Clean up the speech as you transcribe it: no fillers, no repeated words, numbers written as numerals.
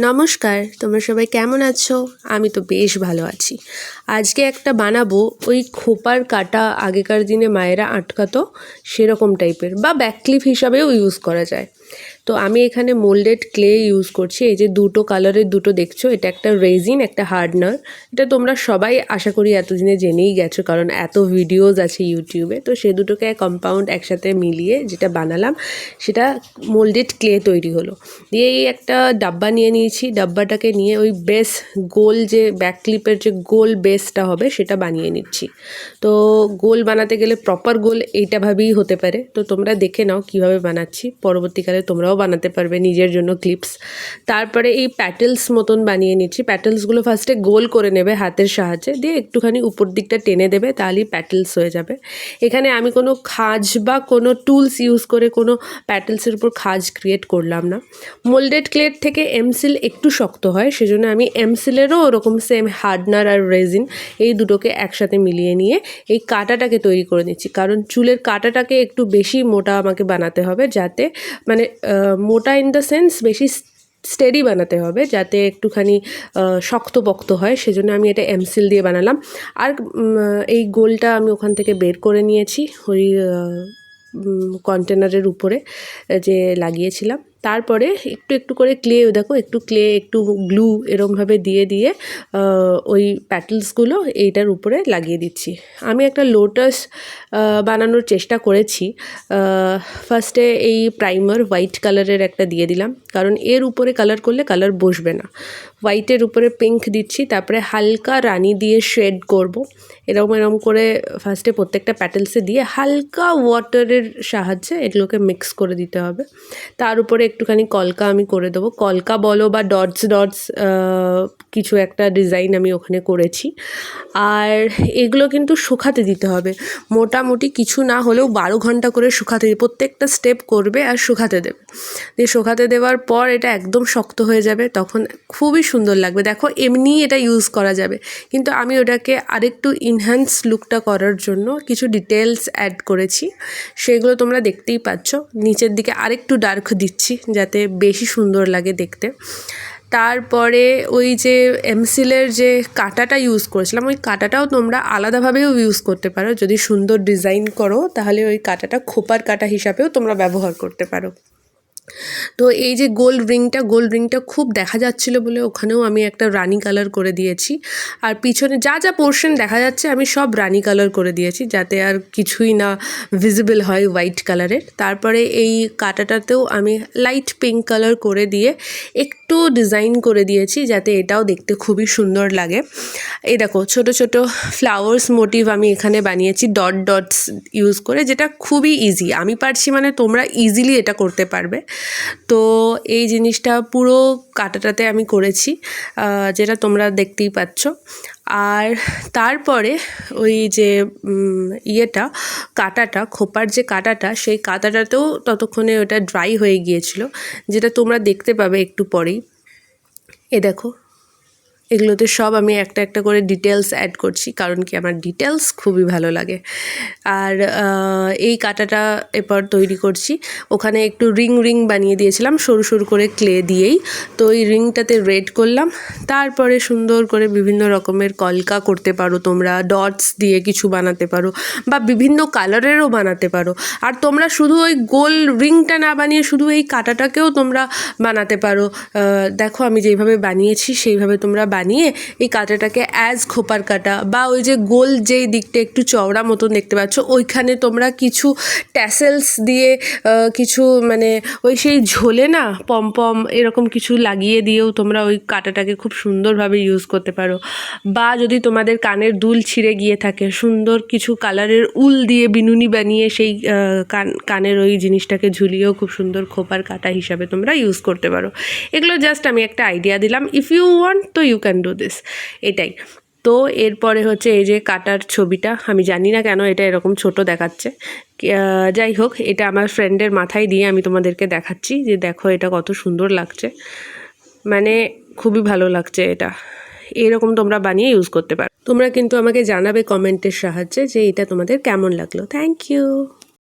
নমস্কার, তোমরা সবাই কেমন আছো? আমি তো বেশ ভালো আছি। আজকে একটা বানাবো ওই খোপার কাটা, আগেকার দিনে মায়েরা আটকাতো সেরকম টাইপের, বা ব্যাকক্লিপ হিসাবেও ইউজ করা যায়। তো আমি এখানে মোল্ডেড ক্লে ইউজ করছি। এই যে দুটো কালারের দুটো দেখছো, এটা একটা রেজিন, একটা হার্ডনার। এটা তোমরা সবাই আশা করি এতদিনে জেনেই গেছো, কারণ এত ভিডিওস আছে ইউটিউবে। তো সে দুটোকে কম্পাউন্ড একসাথে মিলিয়ে যেটা বানালাম, সেটা মোল্ডেড ক্লে তৈরি হলো। দিয়ে এই একটা ডাব্বা নিয়ে নিয়েছি। ডাব্বাটাকে নিয়ে ওই বেস, গোল যে ব্যাক ক্লিপের যে গোল বেসটা হবে সেটা বানিয়ে নিচ্ছি। তো গোল বানাতে গেলে প্রপার গোল এইটাভাবেই হতে পারে। তো তোমরা দেখে নাও কীভাবে বানাচ্ছি, পরবর্তীকালে তোমরাও বানাতে পারবে নিজের জন্য ক্লিপস। তারপরে এই প্যাটেলস মতন বানিয়ে নিচ্ছি। প্যাটেলসগুলো ফার্স্টে গোল করে নেবে হাতের সাহায্যে, দিয়ে একটুখানি উপর দিকটা টেনে দেবে, তাহলেই প্যাটেলস হয়ে যাবে। এখানে আমি কোনো খাজ বা কোনো টুলস ইউজ করে কোনো প্যাটেলসের উপর খাজ ক্রিয়েট করলাম না। মোল্ডেড ক্লের থেকে এমসিল একটু শক্ত হয়, সেজন্য আমি এমসিলেরও ওরকম সেম হার্ডনার আর রেজিন এই দুটোকে একসাথে মিলিয়ে নিয়ে এই কাঁটাটাকে তৈরি করে নিচ্ছি। কারণ চুলের কাঁটাটাকে একটু বেশি মোটা আমাকে বানাতে হবে, যাতে মানে মোটা ইন দ্য সেন্স বেশি স্টেডি বানাতে হবে, যাতে একটুখানি শক্তপোক্ত হয়। সেজন্য আমি এটা এমসিল দিয়ে বানালাম। আর এই গোলটা আমি ওখান থেকে বের করে নিয়েছি ওই কন্টেনারের উপরে যে লাগিয়েছিলাম। তারপরে একটু একটু করে ক্লে, দেখো একটু ক্লে একটু গ্লু এরমভাবে দিয়ে দিয়ে ওই প্যাটেলসগুলো এইটার উপরে লাগিয়ে দিচ্ছি। আমি একটা লোটাস বানানোর চেষ্টা করেছি। ফার্স্টে এই প্রাইমার হোয়াইট কালারের একটা দিয়ে দিলাম, কারণ এর উপরে কালার করলে কালার বসবে না। হোয়াইটের উপরে পিঙ্ক দিচ্ছি, তারপরে হালকা রানি দিয়ে শেড করব। এরকম করে ফার্স্টে প্রত্যেকটা প্যাটেলসে দিয়ে হালকা ওয়াটারের সাহায্যে এগুলোকে মিক্স করে দিতে হবে। তার উপরে একটুখানি কলকা আমি করে দেবো, কলকা বলো বা ডটস ডটস কিছু একটা ডিজাইন আমি ওখানে করেছি। আর এগুলো কিন্তু শুকাতে দিতে হবে, মোটামুটি কিছু না হলেও 12 ঘন্টা করে শুকাতে দিই। প্রত্যেকটা স্টেপ করবে আর শুকাতে দেবে। দিয়ে শুকাতে দেওয়ার পর এটা একদম শক্ত হয়ে যাবে, তখন খুবই সুন্দর লাগবে। দেখো এমনি এটা ইউজ করা যাবে, কিন্তু আমি ওটাকে আরেকটু ইনহ্যান্স লুকটা করার জন্য কিছু ডিটেলস অ্যাড করেছি, সেগুলো তোমরা দেখতেই পাচ্ছ। নিচের দিকে আরেকটু ডার্ক দিচ্ছি যাতে বেশি সুন্দর লাগে দেখতে। তারপরে ওই যে এমসিলের যে কাঁটাটা ইউজ করেছিলাম, ওই কাঁটাটাও তোমরা আলাদাভাবেও ইউজ করতে পারো। যদি সুন্দর ডিজাইন করো তাহলে ওই কাঁটাটা খোপার কাঁটা হিসাবেও তোমরা ব্যবহার করতে পারো। তো এই যে গোল্ড রিংটা খুব দেখা যাচ্ছিলো বলে ওখানেও আমি একটা রানি কালার করে দিয়েছি। আর পিছনে যা যা পোর্শন দেখা যাচ্ছে আমি সব রানি কালার করে দিয়েছি, যাতে আর কিছুই না ভিজিবল হয় হোয়াইট কালারের। তারপরে এই কাঁটাটাতেও আমি লাইট পিঙ্ক কালার করে দিয়ে একটু ডিজাইন করে দিয়েছি, যাতে এটাও দেখতে খুবই সুন্দর লাগে। এই দেখো ছোট ছোট ফ্লাওয়ার্স মোটিভ আমি এখানে বানিয়েছি ডটস ইউজ করে, যেটা খুবই ইজি। আমি পারছি মানে তোমরা ইজিলি এটা করতে পারবে। তো এই জিনিসটা পুরো কাঁটাটাতে আমি করেছি, যেটা তোমরা দেখতেই পাচ্ছ। আর তারপরে ওই যে কাঁটাটা, খোপার যে কাঁটাটা, সেই কাঁটাটাতেও ততক্ষণে ওটা ড্রাই হয়ে গিয়েছিল, যেটা তোমরা দেখতে পাবে একটু পরেই। দেখো এগুলোতে সব আমি একটা একটা করে ডিটেলস অ্যাড করছি, কারণ কি আমার ডিটেলস খুবই ভালো লাগে। আর এই কাঁটাটা এরপর তৈরি করছি। ওখানে একটু রিং বানিয়ে দিয়েছিলাম সরু সরু করে ক্লে দিয়েই। তো এই রিংটাতে রেড করলাম। তারপরে সুন্দর করে বিভিন্ন রকমের কলকা করতে পারো তোমরা, ডটস দিয়ে কিছু বানাতে পারো, বা বিভিন্ন কালারেরও বানাতে পারো। আর তোমরা শুধু ওই গোল রিংটা না বানিয়ে শুধু এই কাঁটাটাকেও তোমরা বানাতে পারো। দেখো আমি যেইভাবে বানিয়েছি সেইভাবে তোমরা বানিয়ে এই কাঁটাটাকে অ্যাজ খোপার কাঁটা, বা ওই যে গোল যেই দিকটা একটু চওড়া মতন দেখতে পাচ্ছ, ওইখানে তোমরা কিছু ট্যাসেলস দিয়ে কিছু মানে ওই সেই ঝোলে না পম এরকম কিছু লাগিয়ে দিয়েও তোমরা ওই কাঁটাটাকে খুব সুন্দরভাবে ইউজ করতে পারো। বা যদি তোমাদের কানের দুল ছিঁড়ে গিয়ে থাকে, সুন্দর কিছু কালারের উল দিয়ে বিনুনি বানিয়ে সেই কানের ওই জিনিসটাকে ঝুলিয়েও খুব সুন্দর খোপার কাঁটা হিসাবে তোমরা ইউজ করতে পারো। এগুলো জাস্ট আমি একটা আইডিয়া দিলাম। ইফ ইউ ওয়ান্ট তো ইউ ক্যান ডু দিস, এটাই। তো এরপরে হচ্ছে এই যে কাটার ছবিটা, আমি জানি না কেন এটা এরকম ছোট দেখাচ্ছে। যাই হোক, এটা আমার ফ্রেন্ডের মাথায় দিয়ে আমি তোমাদেরকে দেখাচ্ছি যে দেখো এটা কত সুন্দর লাগছে, মানে খুবই ভালো লাগছে এটা। এরকম তোমরা বানিয়ে ইউজ করতে পারো। তোমরা কিন্তু আমাকে জানাবে কমেন্টের সাহায্যে যে এটা তোমাদের কেমন লাগলো। Thank you.